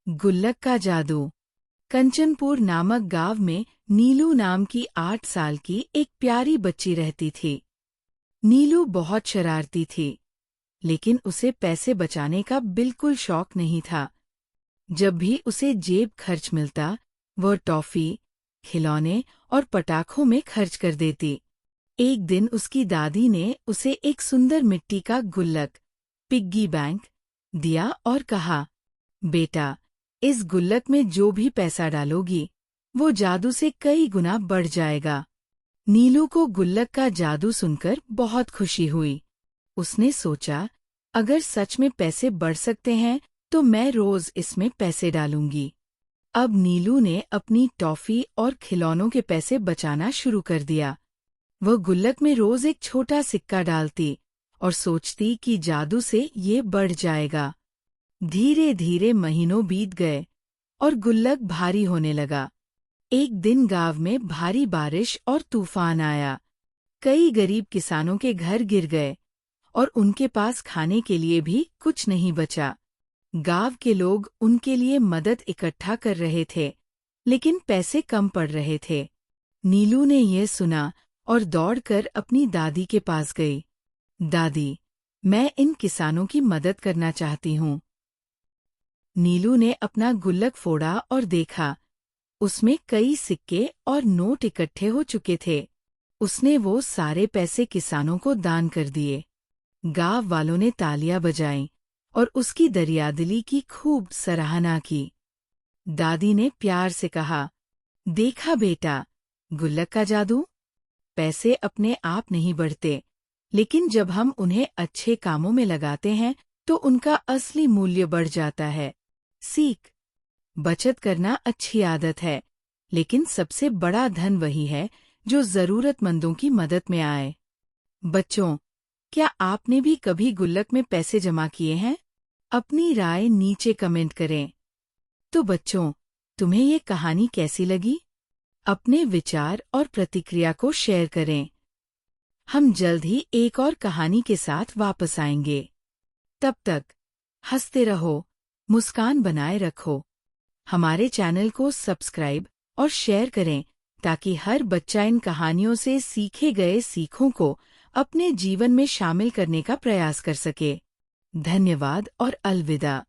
गुल्लक का जादू। कंचनपुर नामक गांव में नीलू नाम की 8 साल की एक प्यारी बच्ची रहती थी। नीलू बहुत शरारती थी, लेकिन उसे पैसे बचाने का बिल्कुल शौक नहीं था। जब भी उसे जेब खर्च मिलता, वह टॉफी, खिलौने और पटाखों में खर्च कर देती। एक दिन उसकी दादी ने उसे एक सुंदर मिट्टी का गुल्लक, पिग्गी बैंक, दिया और कहा, बेटा, इस गुल्लक में जो भी पैसा डालोगी, वो जादू से कई गुना बढ़ जाएगा। नीलू को गुल्लक का जादू सुनकर बहुत खुशी हुई। उसने सोचा, अगर सच में पैसे बढ़ सकते हैं तो मैं रोज इसमें पैसे डालूंगी। अब नीलू ने अपनी टॉफी और खिलौनों के पैसे बचाना शुरू कर दिया। वह गुल्लक में रोज एक छोटा सिक्का डालती और सोचती कि जादू से ये बढ़ जाएगा। धीरे धीरे महीनों बीत गए और गुल्लक भारी होने लगा। एक दिन गांव में भारी बारिश और तूफान आया। कई गरीब किसानों के घर गिर गए और उनके पास खाने के लिए भी कुछ नहीं बचा। गांव के लोग उनके लिए मदद इकट्ठा कर रहे थे, लेकिन पैसे कम पड़ रहे थे। नीलू ने यह सुना और दौड़कर अपनी दादी के पास गई। दादी, मैं इन किसानों की मदद करना चाहती हूँ। नीलू ने अपना गुल्लक फोड़ा और देखा, उसमें कई सिक्के और नोट इकट्ठे हो चुके थे। उसने वो सारे पैसे किसानों को दान कर दिए। गांव वालों ने तालियां बजाईं और उसकी दरियादिली की खूब सराहना की। दादी ने प्यार से कहा, देखा बेटा, गुल्लक का जादू। पैसे अपने आप नहीं बढ़ते, लेकिन जब हम उन्हें अच्छे कामों में लगाते हैं तो उनका असली मूल्य बढ़ जाता है। सीख: बचत करना अच्छी आदत है, लेकिन सबसे बड़ा धन वही है जो जरूरतमंदों की मदद में आए। बच्चों, क्या आपने भी कभी गुल्लक में पैसे जमा किए हैं? अपनी राय नीचे कमेंट करें। तो बच्चों, तुम्हें ये कहानी कैसी लगी? अपने विचार और प्रतिक्रिया को शेयर करें। हम जल्द ही एक और कहानी के साथ वापस आएंगे। तब तक हंसते रहो, मुस्कान बनाए रखो। हमारे चैनल को सब्सक्राइब और शेयर करें ताकि हर बच्चा इन कहानियों से सीखे गए सीखों को अपने जीवन में शामिल करने का प्रयास कर सके। धन्यवाद और अलविदा।